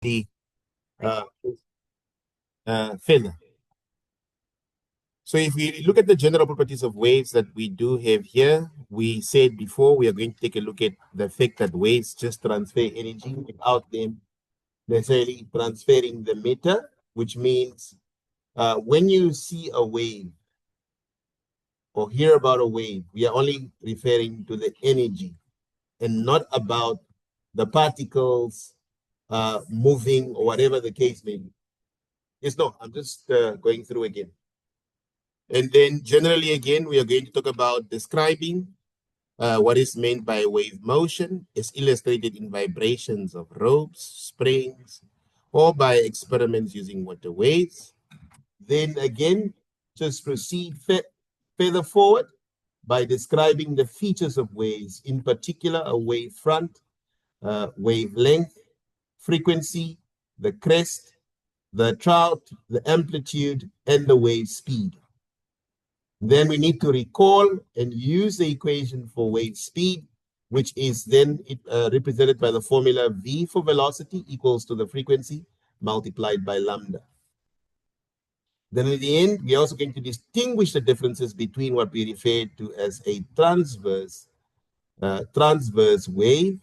the uh, feather. So if we look at the general properties of waves that we do have here, we said before we are going to take a look at the fact that waves just transfer energy without them necessarily transferring the matter, which means when you see a wave or hear about a wave, we are only referring to the energy and not about the particles moving or whatever the case may be. Yes, no, I'm just going through again. And then generally, again, we are going to talk about describing what is meant by wave motion is illustrated in vibrations of ropes, springs, or by experiments using water waves. Then again, just proceed further forward by describing the features of waves, in particular a wave front, wavelength, frequency, the crest, the trout, the amplitude, and the wave speed. Then we need to recall and use the equation for wave speed, which is then represented by the formula V for velocity equals to the frequency multiplied by lambda. Then in the end, we're also going to distinguish the differences between what we refer to as a transverse wave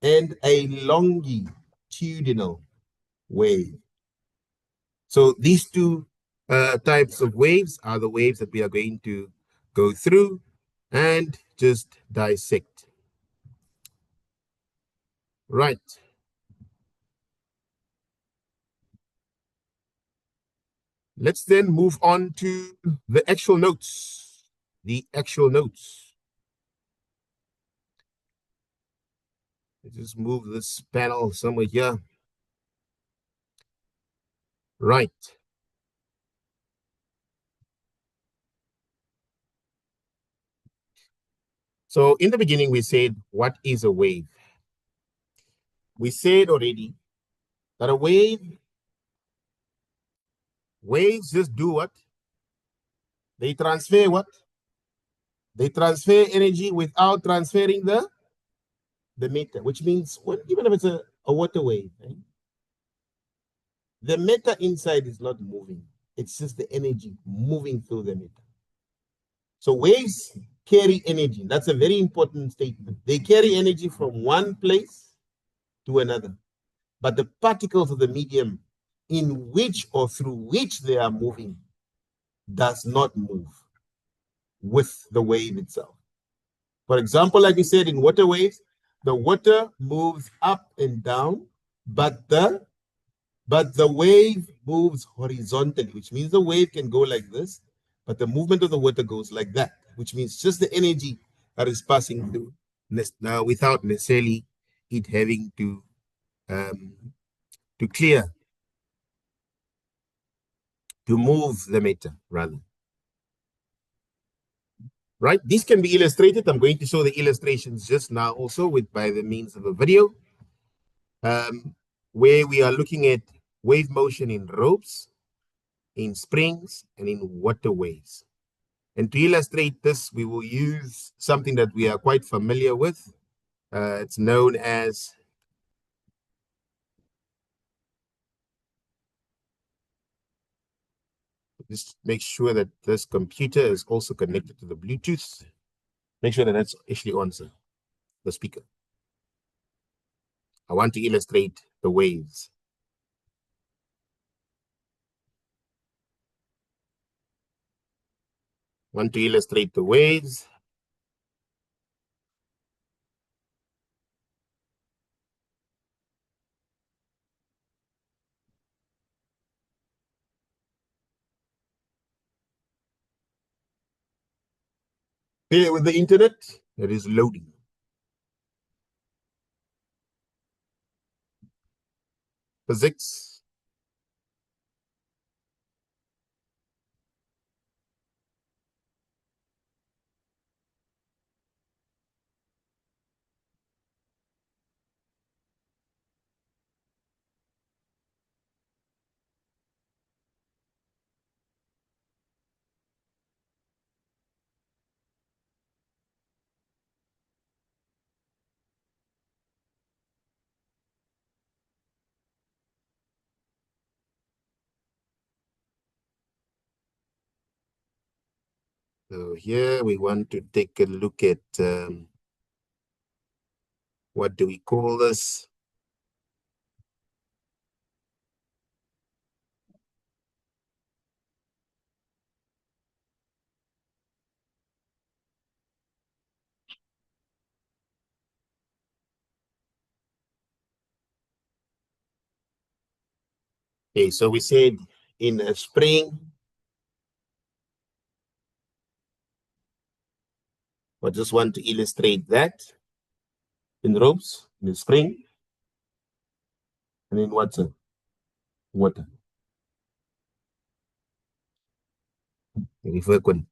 and a longitudinal wave. So these two types of waves are the waves that we are going to go through and just dissect. Right. Let's then move on to the actual notes. The actual notes. Let's just move this panel somewhere here. Right. So in the beginning, we said, what is a wave? We said already that a waves just do what? They transfer what? They transfer energy without transferring the matter, which means even if it's a water wave, right? The matter inside is not moving. It's just the energy moving through the matter. So waves carry energy. That's a very important statement. They carry energy from one place to another. But the particles of the medium in which or through which they are moving does not move with the wave itself. For example, like we said in water waves, the water moves up and down, but the wave moves horizontally, which means the wave can go like this, but the movement of the water goes like that, which means just the energy that is passing through now without necessarily it having to clear, to move the matter rather. Right? This can be illustrated. I'm going to show the illustrations just now also by the means of a video where we are looking at wave motion in ropes, in springs, and in waterways. And to illustrate this, we will use something that we are quite familiar with. It's known as just make sure that this computer is also connected to the Bluetooth. Make sure that that's actually on, sir, the speaker. I want to illustrate the waves. Want to illustrate the waves. Here with the internet, it is loading. Physics. So here we want to take a look at what do we call this? Okay, so we said in a spring, I just want to illustrate that in ropes, in the spring, and in water. Water. Refer kun.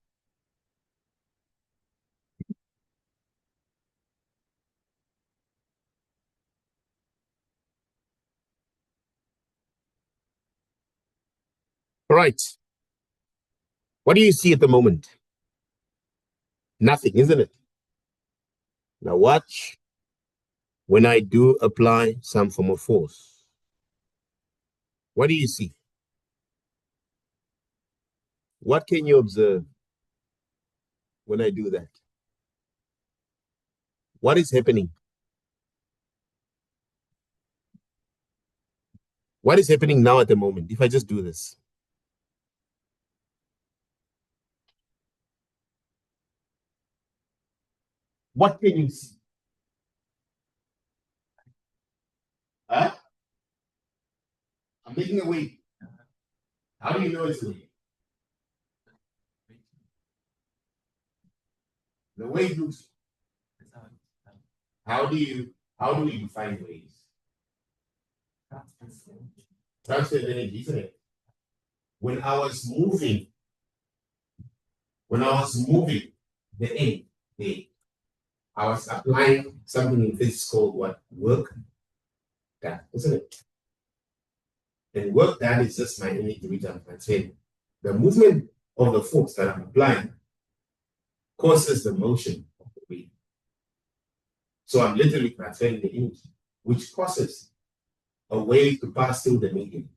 All right. What do you see at the moment? Nothing, isn't it? Now watch when I do apply some form of force. What do you see? What can you observe when I do that? What is happening? What is happening now at the moment if I just do this? What can you see? Huh? I'm making a wave. How do you know it's a wave? The wave looks. How do we define waves? Transfer energy, isn't it? When I was moving, the end, I was applying something in physics called what? Work done, isn't it? And work done is just my energy which I'm transferring. The movement of the force that I'm applying causes the motion of the wave. So I'm literally transferring the energy, which causes a wave to pass through the medium.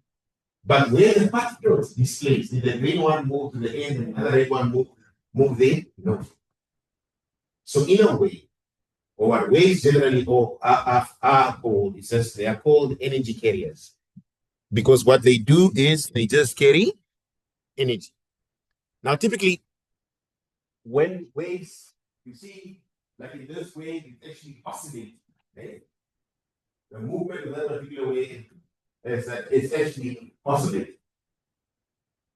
But where the particles displaced, did the green one move to the end and the other red one move there? No. So in a way, or what waves generally are called, it says they are called energy carriers. Because what they do is they just carry energy. Now, typically, when waves, you see, like in this wave, it actually oscillates. Okay? The movement of that particular wave is actually oscillating.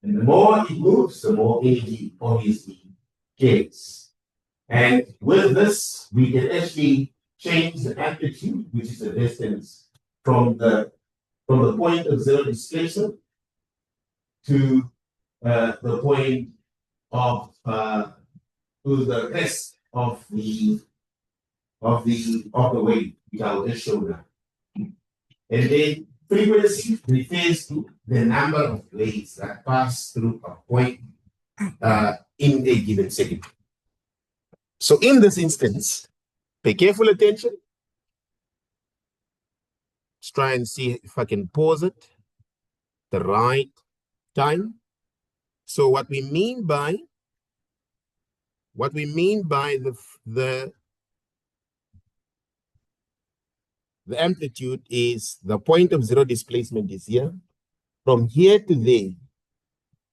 And the more it moves, the more energy obviously carries. And with this, we can actually change the amplitude, which is the distance from the point of zero displacement to the point of to the crest of the wave, which I will just show now. And then frequency refers to the number of waves that pass through a point in a given second. So in this instance, pay careful attention. Let's try and see if I can pause it the right time. So what we mean by the amplitude is the point of zero displacement is here. From here to there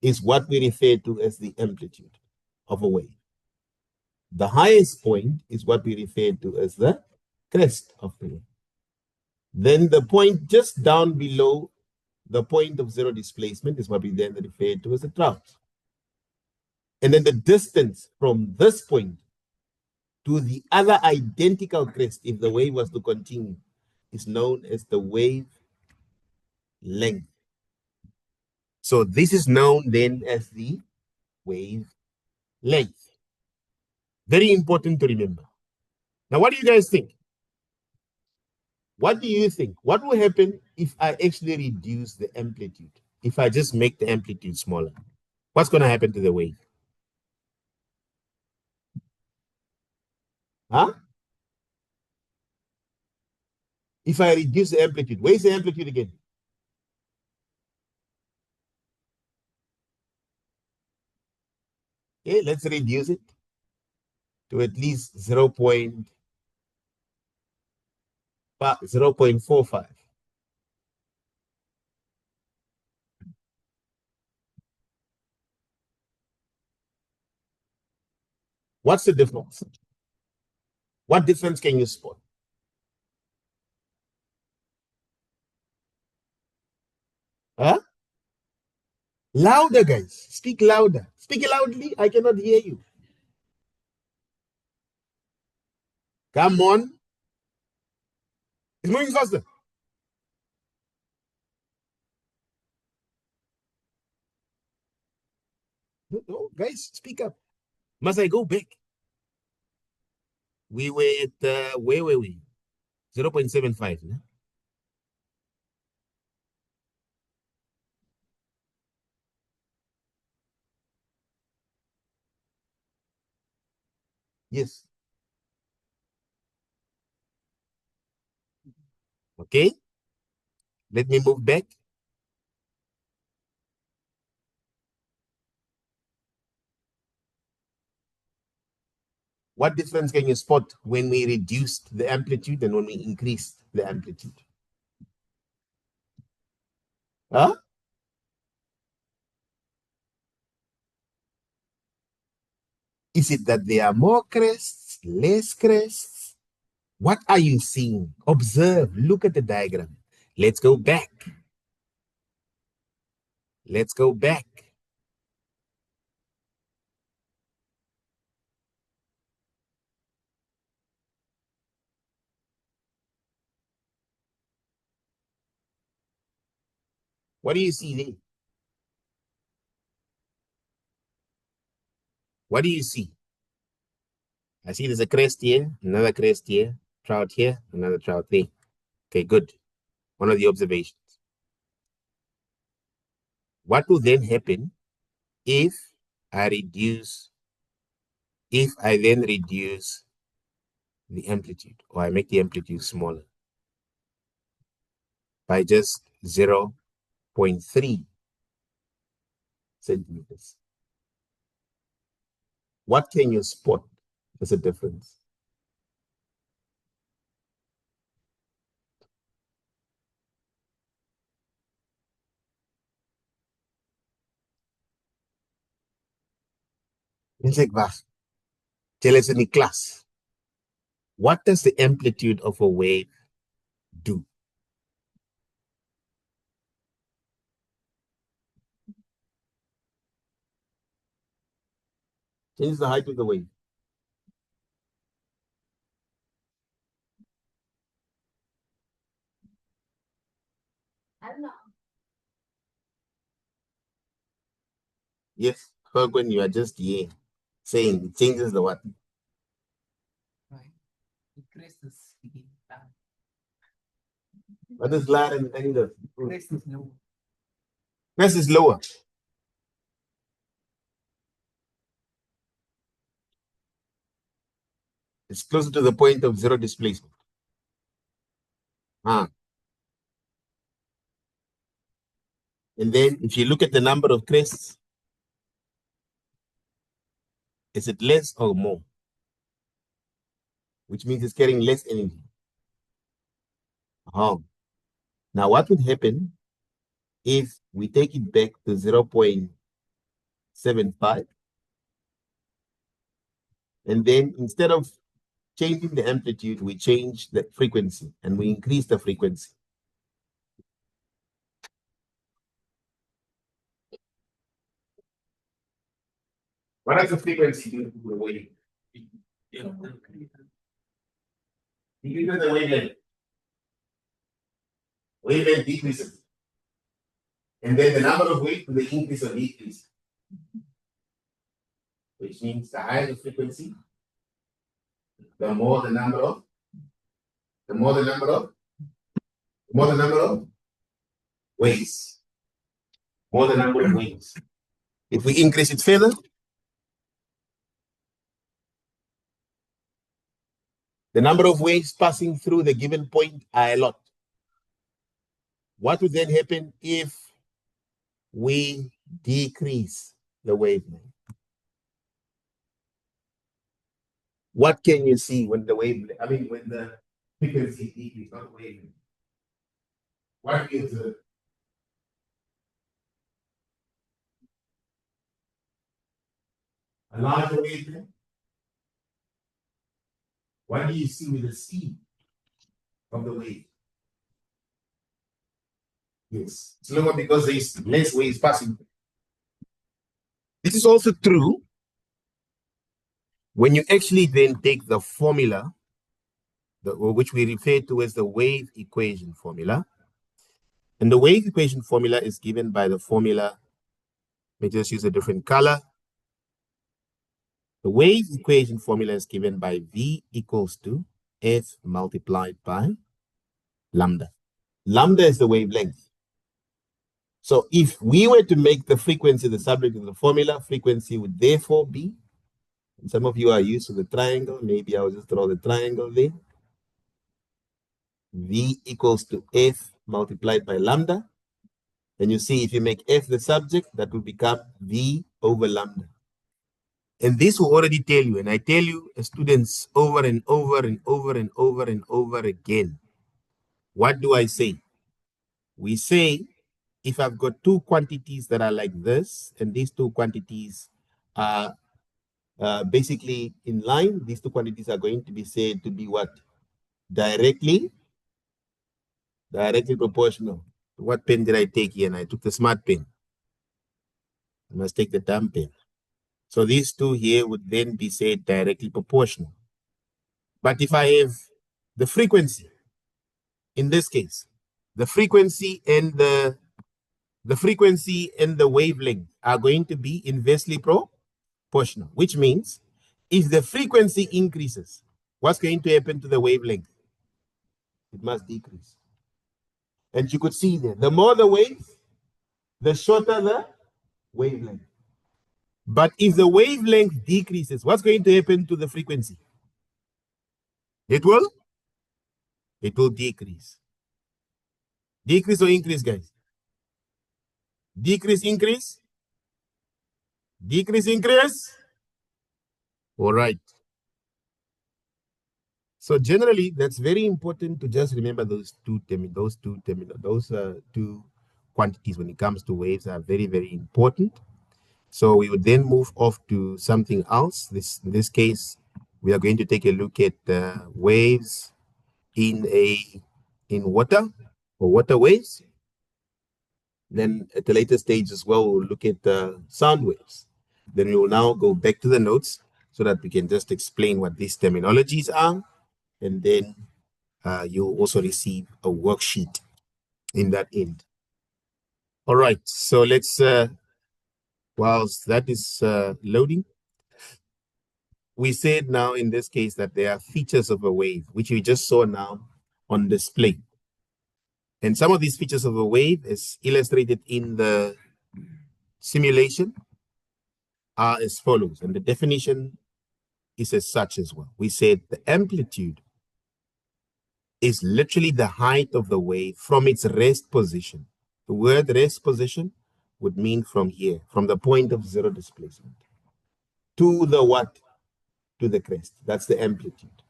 is what we refer to as the amplitude of a wave. The highest point is what we refer to as the crest of the wave. Then the point just down below the point of zero displacement is what we then refer to as the trough. And then the distance from this point to the other identical crest, if the wave was to continue, is known as the wave length. So this is known then as the wave length. Very important to remember. Now, what do you guys think? What do you think? What will happen if I actually reduce the amplitude? If I just make the amplitude smaller? What's going to happen to the wave? Huh? If I reduce the amplitude, where's the amplitude again? Okay, let's reduce it to at least 0.45. What's the difference? What difference can you spot? Huh? Louder, guys. Speak louder. Speak loudly. I cannot hear you. Come on. It's moving faster. No, guys, speak up. Must I go back? We were at, where were we? 0.75. No? Yes. Okay. Let me move back. What difference can you spot when we reduced the amplitude and when we increased the amplitude? Huh? Is it that there are more crests, less crests? What are you seeing? Observe, look at the diagram. Let's go back. Let's go back. What do you see there? What do you see? I see there's a crest here, another crest here, trout here, another trout there. Okay, good. One of the observations. What will then happen if I reduce, if I then reduce the amplitude, or I make the amplitude smaller by just 0.3 centimeters? What can you spot as a difference? It's like, tell us in the class, what does the amplitude of a wave do? Change the height of the wave. Yes, when you are just here saying it changes the what? What is lower and angle? Crest is lower. It's closer to the point of zero displacement. Ah. And then if you look at the number of crests, is it less or more? Which means it's carrying less energy. Oh. Now what would happen if we take it back to 0.75 and then instead of changing the amplitude, we change the frequency and we increase the frequency? What does the frequency do to the wave? Decreases the wavelength. Wavelength decreases. And then the number of waves will increase or decrease. Which means the higher the frequency, the more the number of, the more the number of, the more the number of waves. More the number of waves. If we increase it further, the number of waves passing through the given point are a lot. What would then happen if we decrease the wavelength? What can you see when the wave, I mean, when the frequency decreases, not wave? What is a larger wavelength? What do you see with the speed of the wave? Yes, slower because there's less waves passing. This is also true when you actually then take the formula, which we refer to as the wave equation formula. And the wave equation formula is given by the formula. Let me just use a different color. The wave equation formula is given by V equals to F multiplied by lambda. Lambda is the wavelength. So if we were to make the frequency the subject of the formula, frequency would therefore be, and some of you are used to the triangle, maybe I'll just draw the triangle there. V equals to F multiplied by lambda. And you see, if you make F the subject, that will become V over lambda. And this will already tell you, and I tell you, students, over and over and over and over and over again. What do I say? We say, if I've got two quantities that are like this, and these two quantities are basically in line, these two quantities are going to be said to be what? Directly proportional. What pen did I take here? And I took the smart pen. I must take the dumb pen. So these two here would then be said directly proportional. But if I have the frequency, in this case, the frequency and the wavelength are going to be inversely proportional, which means if the frequency increases, what's going to happen to the wavelength? It must decrease. And you could see there, the more the waves, the shorter the wavelength. But if the wavelength decreases, what's going to happen to the frequency? It will decrease. Decrease or increase, guys? Decrease, increase? Decrease, increase? All right. So generally, that's very important to just remember those two quantities when it comes to waves are very, very important. So we would then move off to something else. In this case, we are going to take a look at waves in water or water waves. Then at the later stage as well, we'll look at sound waves. Then we will now go back to the notes so that we can just explain what these terminologies are. And then you'll also receive a worksheet in that end. All right, so let's, whilst that is loading, we said now in this case that there are features of a wave, which we just saw now on display. And some of these features of a wave is illustrated in the simulation are as follows. And the definition is as such as well. We said the amplitude is literally the height of the wave from its rest position. The word rest position would mean from here, from the point of zero displacement to the what? To the crest. That's the amplitude.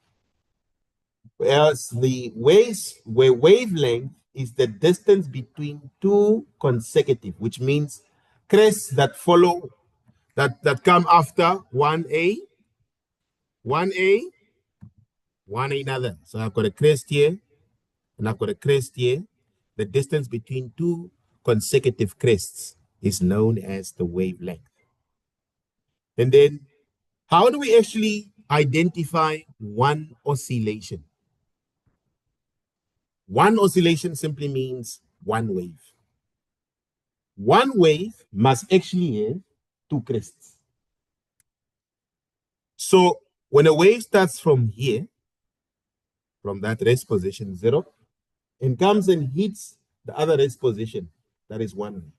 Whereas the wavelength is the distance between two consecutive, which means crests that follow, that come after 1A, 1A, one another. So I've got a crest here, and I've got a crest here. The distance between two consecutive crests is known as the wavelength. And then, how do we actually identify one oscillation? One oscillation simply means one wave. One wave must actually have two crests. So when a wave starts from here, from that rest position 0, and comes and hits the other rest position, that is one wave.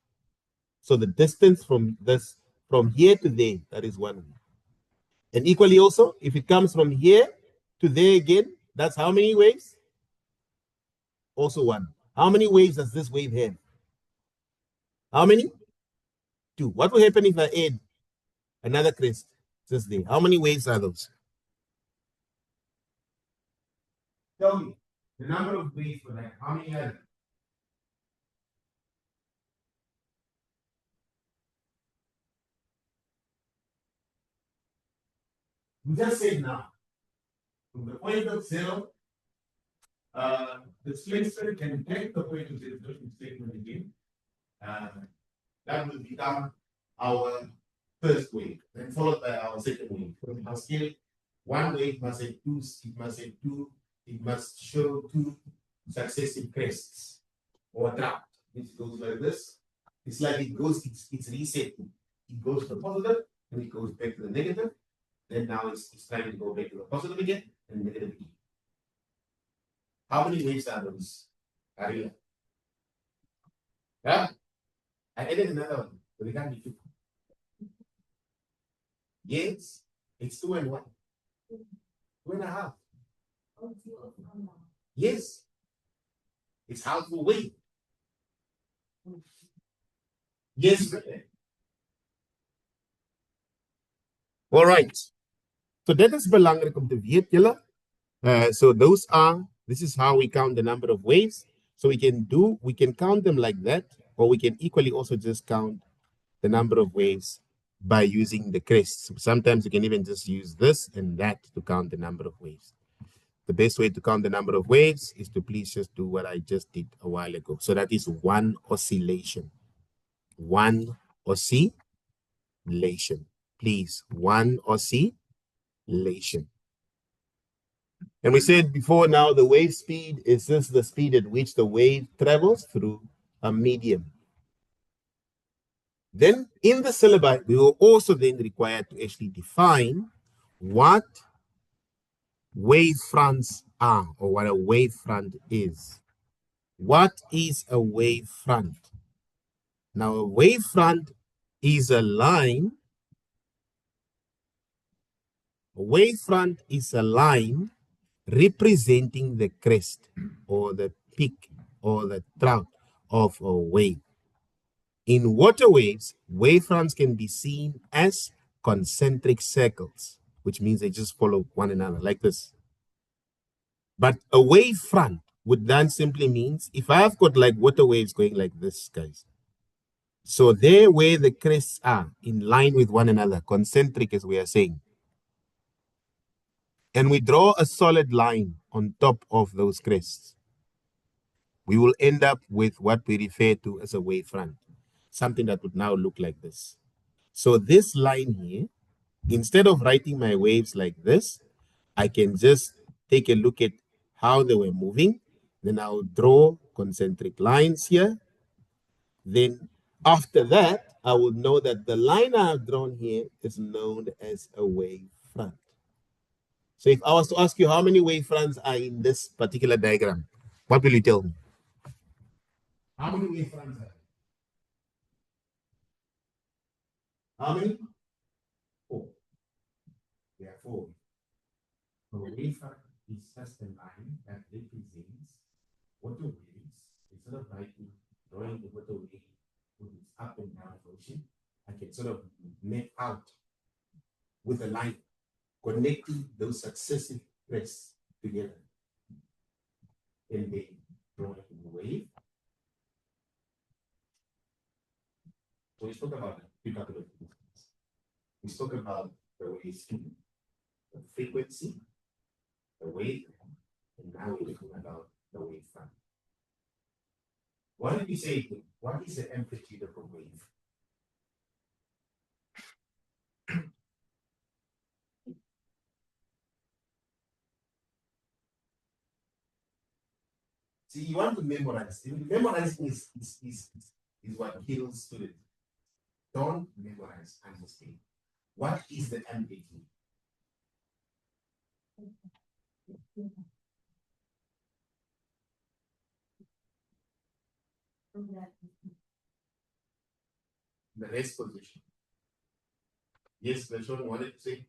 So the distance from here to there, that is one wave. And equally also, if it comes from here to there again, that's how many waves? Also one. How many waves does this wave have? How many? Two. What will happen if I add another crest just there? How many waves are those? Tell me, the number of waves for that, how many are there? We just said now, from the point of zero, the splinter can take the point of zero statement again. Uh, that will become our first wave, then followed by our second wave. From our scale, one wave must have two, it must show two successive crests or draft. It goes like this. It's like it's reset. It goes to the positive, and it goes back to the negative. Then now it's time to go back to the positive again and negative again. How many waves are those? Aria? Yeah? I added another one, but it can't be two. Yes, it's 2 and 1. 2.5. Yes, it's half a wave. Yes. All right. So dit is belangrik om te weet, julle. So this is how we count the number of waves. So we can count them like that, or we can equally also just count the number of waves by using the crests. Sometimes you can even just use this and that to count the number of waves. The best way to count the number of waves is to please just do what I just did a while ago. So that is one oscillation. One oscillation. Please, one oscillation. And we said before now, the wave speed is just the speed at which the wave travels through a medium. Then in the syllabi, we will also then require to actually define what wave fronts are, or what a wave front is. What is a wave front? Now, a wave front is a line. A wave front is a line representing the crest or the peak or the trough of a wave. In water waves, wave fronts can be seen as concentric circles, which means they just follow one another like this. But a wave front would then simply means if I've got like water waves going like this, guys. So there where the crests are in line with one another, concentric as we are saying. And we draw a solid line on top of those crests, we will end up with what we refer to as a wave front, something that would now look like this. So this line here, instead of writing my waves like this, I can just take a look at how they were moving. Then I'll draw concentric lines here. Then after that, I would know that the line I have drawn here is known as a wave front. So if I was to ask you how many wave fronts are in this particular diagram, what will you tell me? How many wave fronts are there? How many? 4. There are 4. So a wave front is just a line that represents water waves. Instead of drawing the water wave with its up and down motion, I can sort of map out with a line connecting those successive crests together. And then draw the wave. So we spoke about it. We spoke about the wave speed, the frequency, the wave, and now we're talking about the wave front. What did we say? What is the amplitude of a wave? See, you want to memorize. Memorizing is what kills students. Don't memorize, understand. What is the amplitude? The rest position. Yes, the children wanted to say.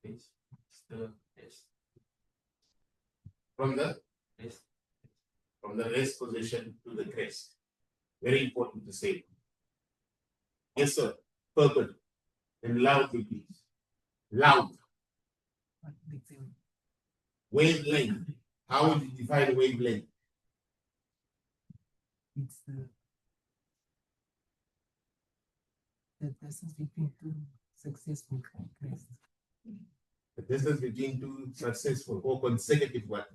It's the S. From the S. From the rest position to the crest. Very important to say. Yes, sir. Purple. And loudly, please. Loud. Wavelength. How would you define wavelength? It's the distance between two successful crests. The distance between two successful or consecutive what?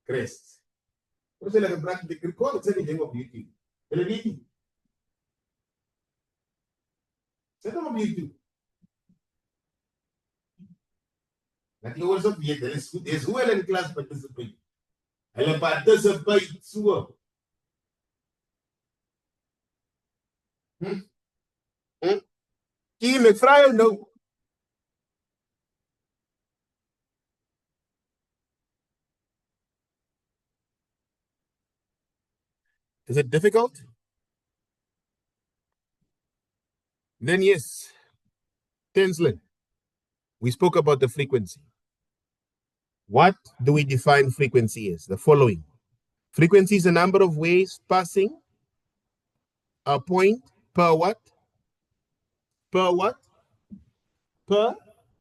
Crests. What's like a black record? It's anything of beauty. Beauty. Set up beauty. Like you also be there's who in class participate. Hulle participate so. Team, ek vra jou nou. Is it difficult? Then yes. Tenslin, we spoke about the frequency. What do we define frequency as? The following. Frequency is the number of waves passing a point per what? Per what? Per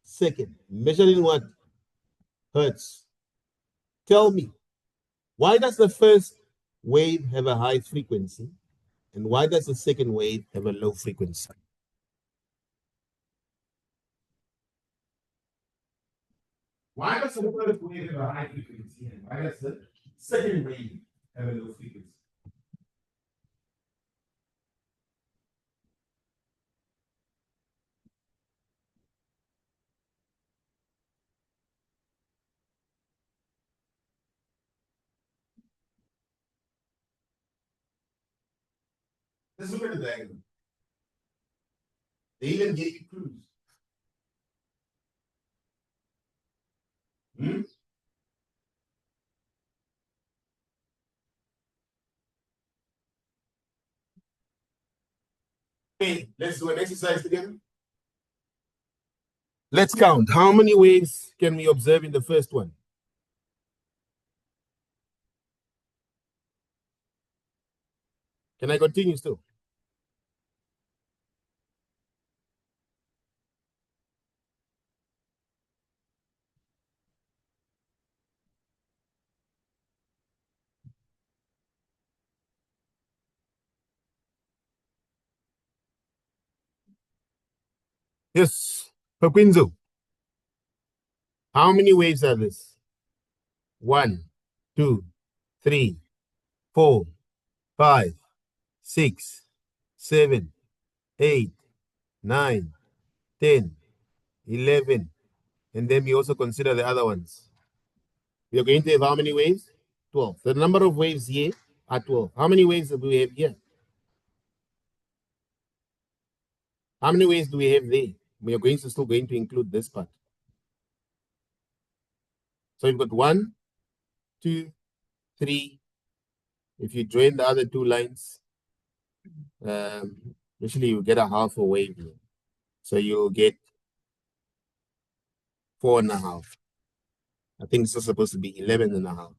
second. Measured in what? Hertz. Tell me, why does the first wave have a high frequency? And why does the second wave have a low frequency? Why does the first wave have a high frequency? And why does the second wave have a low frequency? Let's look at the diagram. They even gave you clues. Hmm? Okay, let's do an exercise together. Let's count. How many waves can we observe in the first one? Can I continue still? Yes. Pepinzo. How many waves are this? 1, 2, 3, 4, 5, 6, 7, 8, 9, 10, 11. And then we also consider the other ones. We are going to have how many waves? 12. The number of waves here are 12. How many waves do we have here? How many waves do we have there? We are still going to include this part. So we've got 1, 2, 3. If you join the other two lines, usually you get a half a wave here. So you'll get 4.5. I think this is supposed to be 11.5.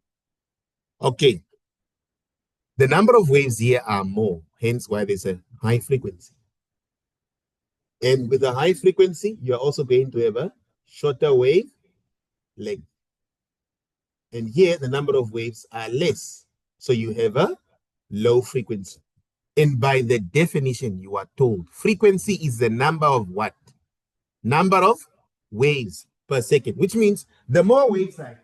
Okay. The number of waves here are more, hence why there's a high frequency. And with a high frequency, you're also going to have a shorter wave length. And here, the number of waves are less. So you have a low frequency. And by the definition, you are told frequency is the number of what? Number of waves per second, which means the more waves I have,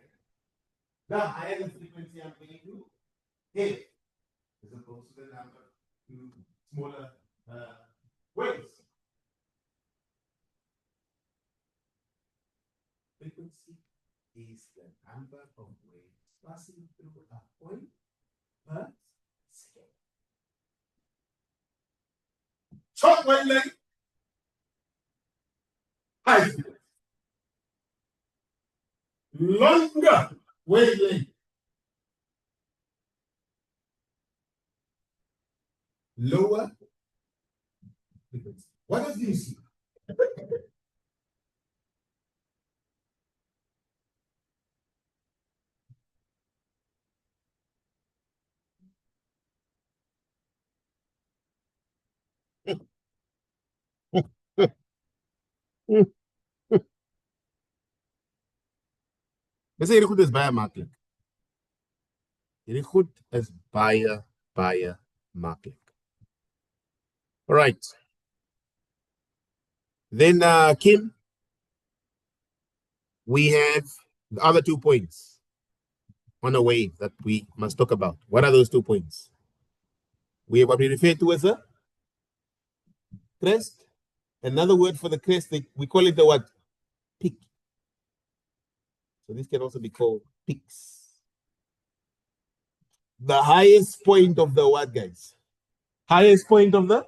the higher the frequency I'm going to have, as opposed to the number to smaller waves. Frequency is the number of waves passing through a point per second. Short wavelength, high frequency. Longer wavelength, lower frequency. What does this see? Dis hierdie goed is baie maklik. Hierdie goed is baie maklik. All right. Then Kim, we have the other 2 points on a wave that we must talk about. What are those 2 points? We have what we refer to as a crest. Another word for the crest, we call it the what? Peak. So this can also be called peaks. The highest point of the what, guys? Highest point of the?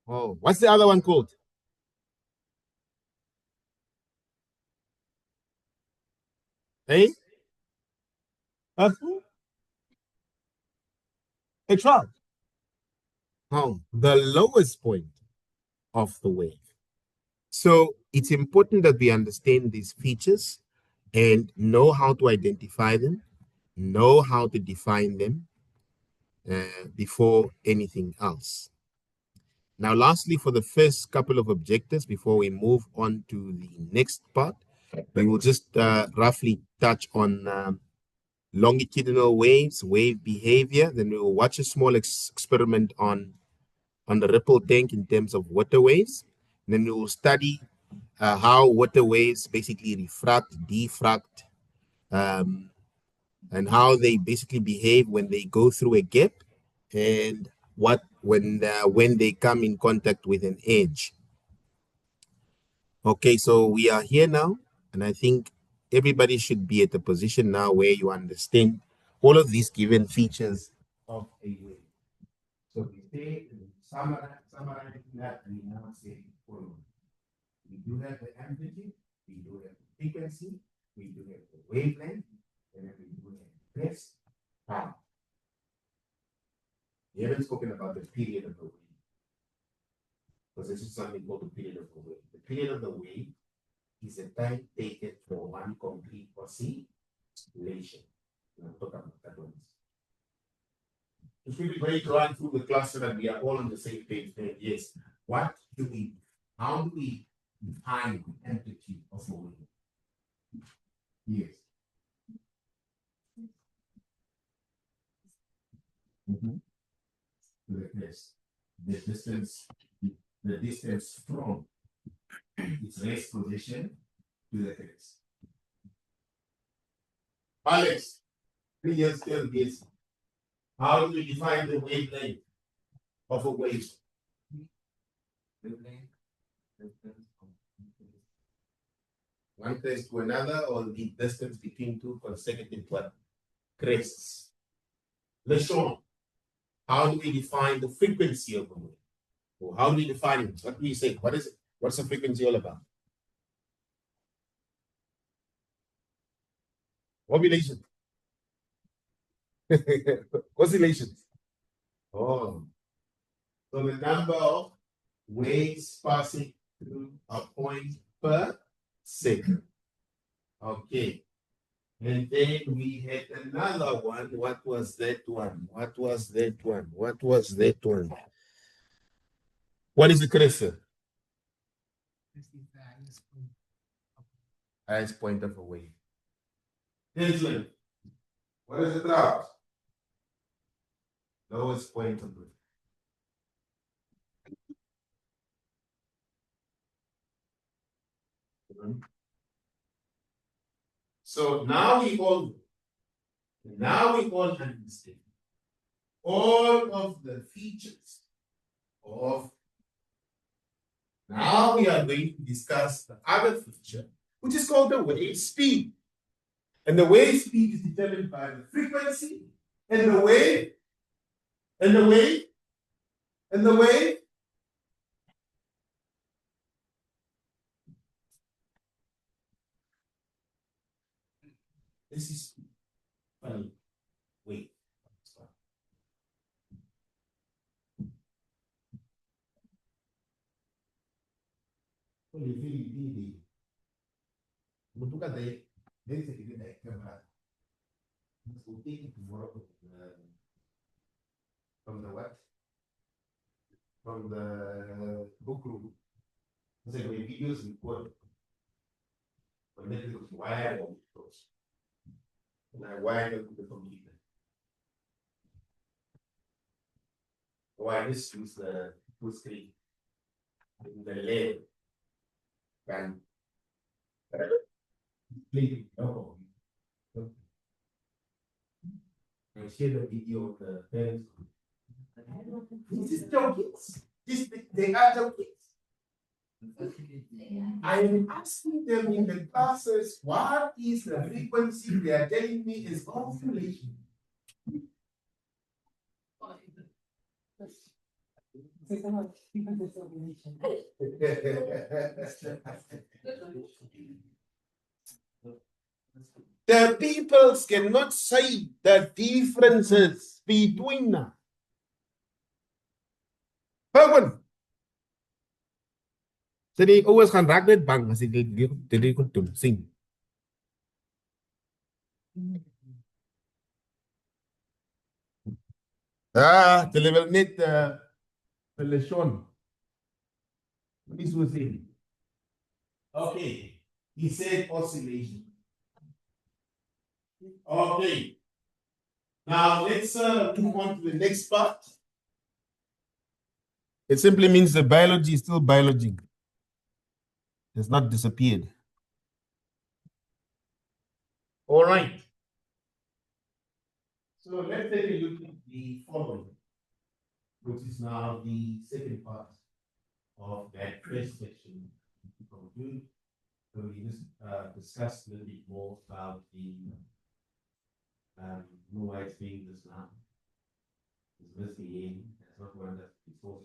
Oh, what's the other one called? Hey? A trough. Oh, the lowest point of the wave. So it's important that we understand these features and know how to identify them, know how to define them before anything else. Now, lastly, for the first couple of objectives, before we move on to the next part, we will just roughly touch on longitudinal waves, wave behavior. Then we will watch a small experiment on the ripple tank in terms of water waves. And then we will study how water waves basically refract, diffract, um, and how they basically behave when they go through a gap, and what when they come in contact with an edge. Okay, so we are here now, and I think everybody should be at a position now where you understand all of these given features of a wave. So we say, summarizing that, we now say following. We do have the amplitude, we do have the frequency, we do have the wavelength, and then we do have crest, time. We haven't spoken about the period of the wave, because this is something called the period of the wave. The period of the wave is the time taken for one complete oscillation. We'll talk about that one. It's really great to run through the class so that we are all on the same page there. Yes. What do we, how do we define the amplitude of a wave? Yes. Mm-hmm. To the crest. The distance from its rest position to the crest. Alex, please tell this. How do we define the wavelength of a wave? One crest to another, or the distance between two consecutive crests. LeSean, how do we define the frequency of a wave? Or how do we define it? What do we say? What is it? What's the frequency all about? Ovulation. Oscillation. Oh. So the number of waves passing through a point per second. Okay. And then we had another one. What was that one? What was that one? What was that one? What is the crest? Highest point of a wave. Hensley, what is the drought? Lowest point of the wave. So now we all understand all of the features of. Now we are going to discuss the other feature, which is called the wave speed. And the wave speed is determined by the frequency and the wave and the wave and the wave. This is funny. Wait. From the what? From the book room. Videos record. Why I want those? Why don't the computer? Why this use the full screen? The LED can play. No. I share the video of the parents. This is joking. They are joking. I am asking them in the classes, what is the frequency? They are telling me is ovulation. The peoples cannot say the differences between them. Penguin. So they always gaan raak net bang as they kon doen sing. Hulle wil net hulle Sean. Wat is so sê? Okay. He said oscillation. Okay. Now let's move on to the next part. It simply means the biology is still biology. It's not disappeared. All right. So let's take a look at the following, which is now the second part of that first section. So we just discussed a little bit more about the no white being this now. It's this the end. That's not one that's before.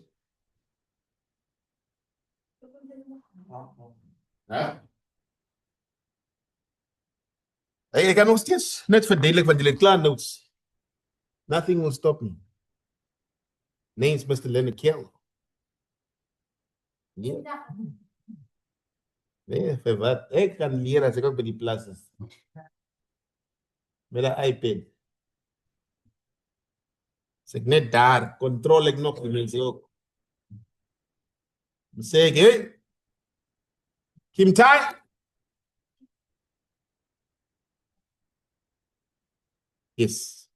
Huh? Hey, ek kan nog steeds net verduidelik wat julle klaar notes. Nothing will stop me. Name's Mr. Leonard Kell. Yeah. Nee, vir wat? Ek kan leer as ek ook by die plas is. Met 'n iPad. As ek net daar, control ek nog die mense ook. Sê ek, hey, Kim Tai. Yes.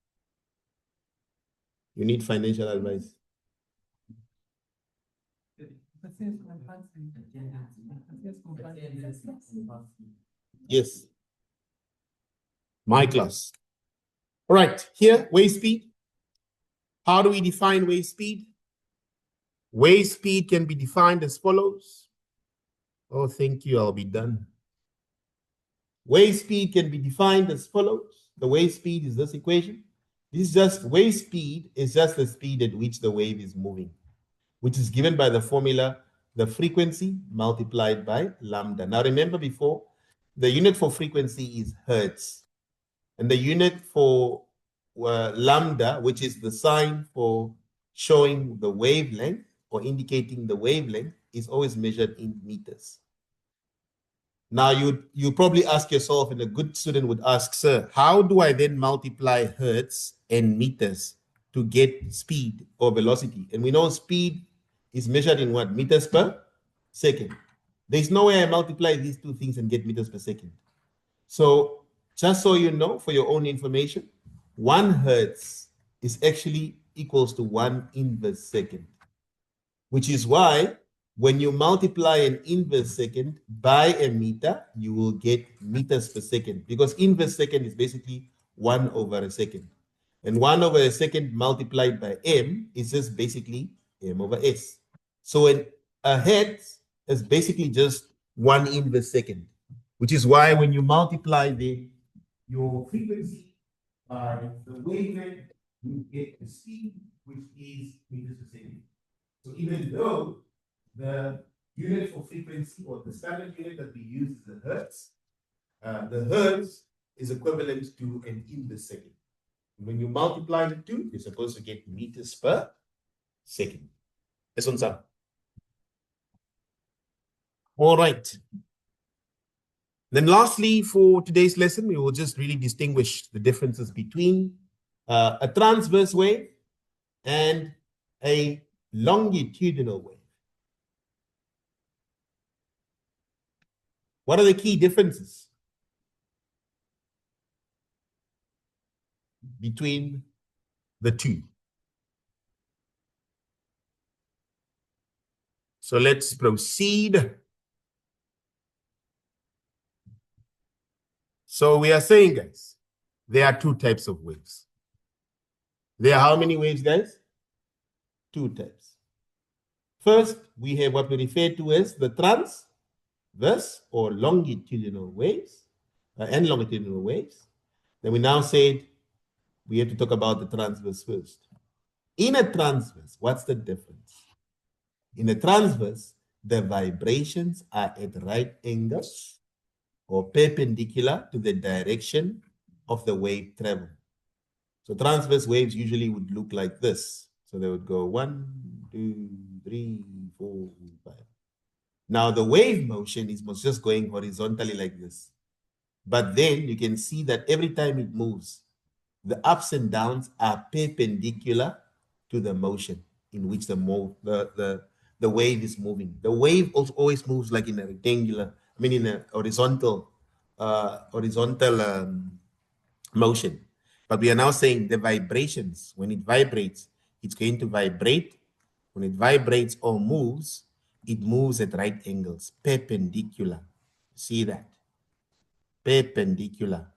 You need financial advice. Yes. My class. All right, here, wave speed. How do we define wave speed? Wave speed can be defined as follows. Oh, thank you, I'll be done. Wave speed can be defined as follows. The wave speed is this equation. This is just, wave speed is just the speed at which the wave is moving, which is given by the formula, the frequency multiplied by lambda. Now remember before, the unit for frequency is hertz. And the unit for lambda, which is the sign for showing the wavelength or indicating the wavelength, is always measured in meters. Now you probably ask yourself, and a good student would ask, sir, how do I then multiply hertz and meters to get speed or velocity? And we know speed is measured in what? Meters per second. There's no way I multiply these two things and get meters per second. So just so you know, for your own information, 1 hertz is actually equals to 1 inverse second, which is why when you multiply an inverse second by a meter, you will get meters per second, because inverse second is basically 1 over a second. And 1 over a second multiplied by m is just basically m over s. So a hertz is basically just 1 inverse second, which is why when you multiply your frequency by the wavelength, you get the speed, which is meters per second. So even though the unit for frequency, or the standard unit that we use, is the hertz is equivalent to an inverse second. When you multiply the two, you're supposed to get meters per second. This one's up. All right. Then lastly, for today's lesson, we will just really distinguish the differences between a transverse wave and a longitudinal wave. What are the key differences? between the two. So let's proceed. So we are saying, guys, there are two types of waves. There are how many waves, guys? Two types. First, we have what we refer to as the transverse or longitudinal waves and longitudinal waves. Then we now said we have to talk about the transverse first. In a transverse, what's the difference? In a transverse, the vibrations are at right angles or perpendicular to the direction of the wave travel. So transverse waves usually would look like this. So they would go 1, 2, 3, 4, 5. Now the wave motion is just going horizontally like this. But then you can see that every time it moves, the ups and downs are perpendicular to the motion in which the wave is moving. The wave also always moves like in a rectangular, in a horizontal motion. But we are now saying the vibrations, when it vibrates, it's going to vibrate. When it vibrates or moves, it moves at right angles, perpendicular. See that? Perpendicular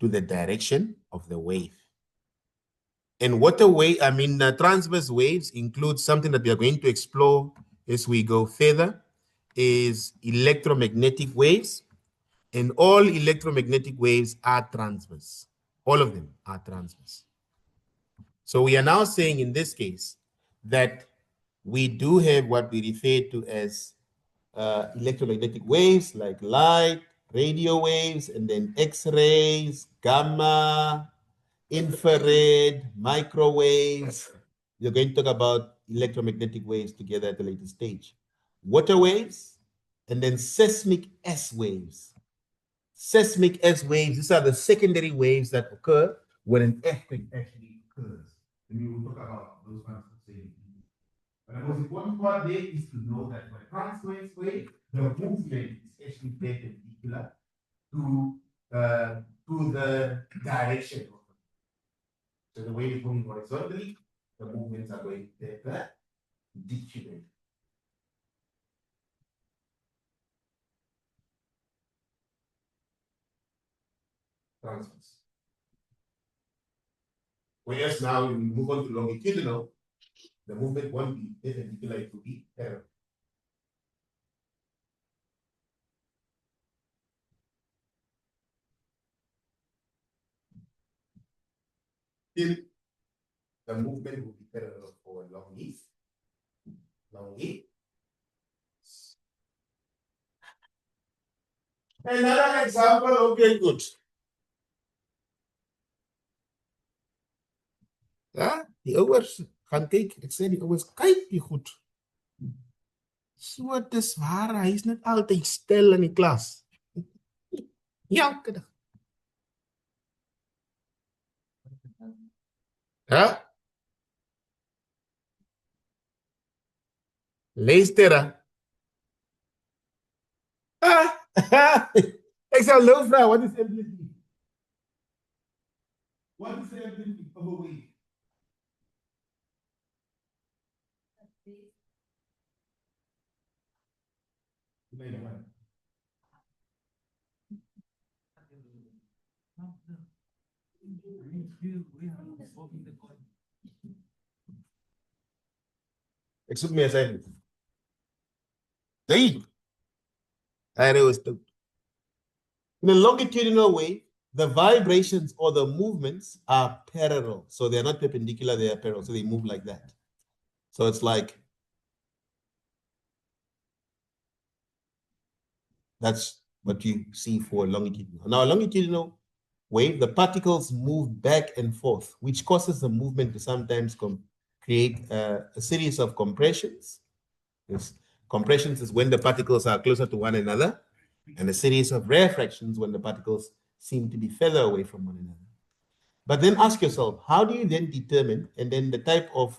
to the direction of the wave. And what a wave, transverse waves include something that we are going to explore as we go further, is electromagnetic waves. And all electromagnetic waves are transverse. All of them are transverse. So we are now saying in this case that we do have what we refer to as electromagnetic waves like light, radio waves, and then X-rays, gamma, infrared, microwaves. We're going to talk about electromagnetic waves together at a later stage. Water waves, and then seismic S waves. Seismic S waves, these are the secondary waves that occur when an earthquake actually occurs. And we will talk about those ones. But the most important part there is to know that when transverse wave, the movement is actually perpendicular to the direction of the. So the wave is moving horizontally, the movements are going perpendicular. Transverse. Whereas now when we move on to longitudinal, the movement won't be perpendicular, it will be parallel. Still, the movement will be parallel for long east. Another example, okay, good. Ja, die ouers gaan kyk, ek sê die ouers kyk die goed. So dis waar, hy is net altyd stil in die klas. Elke dag. Ja? Luister. Ah, ek sal nou vra, wat is amplitude? What is the amplitude of a wave? Ek soek my assignment. Nee. Hy was stout. In a longitudinal wave, the vibrations or the movements are parallel. So they're not perpendicular, they are parallel. So they move like that. So it's like, that's what you see for longitudinal. Now, a longitudinal wave, the particles move back and forth, which causes the movement to sometimes create a series of compressions. Compressions is when the particles are closer to one another, and a series of rarefactions when the particles seem to be further away from one another. But then ask yourself, how do you then determine, and then the type of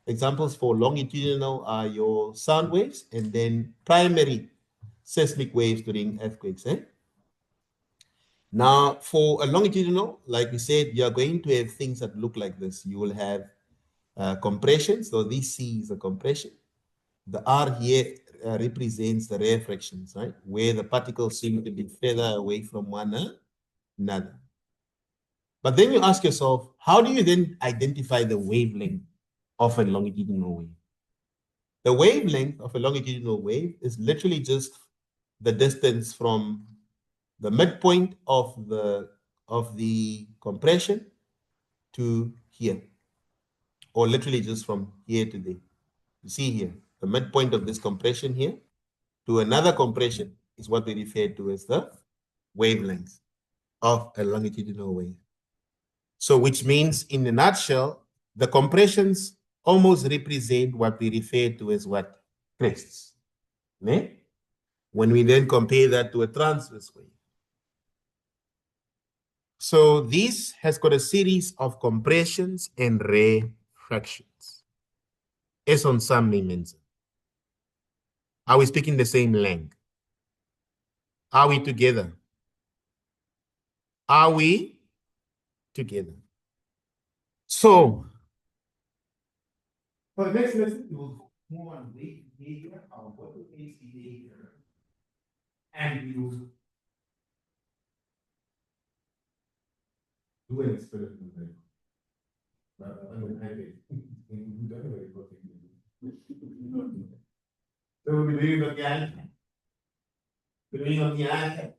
examples for longitudinal are your sound waves and then primary seismic waves during earthquakes. Now, for a longitudinal, like we said, you're going to have things that look like this. You will have compression. So this C is a compression. The R here represents the rarefactions, right? Where the particles seem to be further away from one another. But then you ask yourself, how do you then identify the wavelength of a longitudinal wave? The wavelength of a longitudinal wave is literally just the distance from the midpoint of the compression to here, or literally just from here to there. You see here, the midpoint of this compression here to another compression is what we refer to as the wavelength of a longitudinal wave. So which means in a nutshell, the compressions almost represent what we refer to as what? Crests. Ne? When we then compare that to a transverse wave. So this has got a series of compressions and rarefactions. As on some means. Are we speaking the same language? Are we together? Are we together? So, for the next lesson, we will move on wave behavior, our water-based behavior, and we will do an experiment with them. So we'll be doing it again. Doing it again.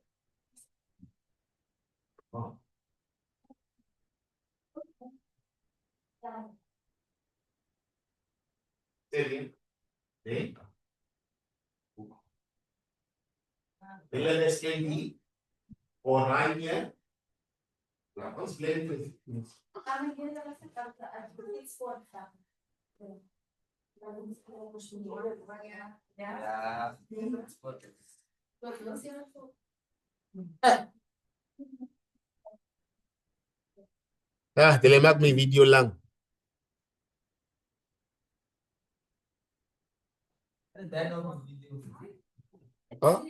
Oh. Say again. Okay. LNSKD or right here. Let's blend with. Ah, telemak may video lang. Oh?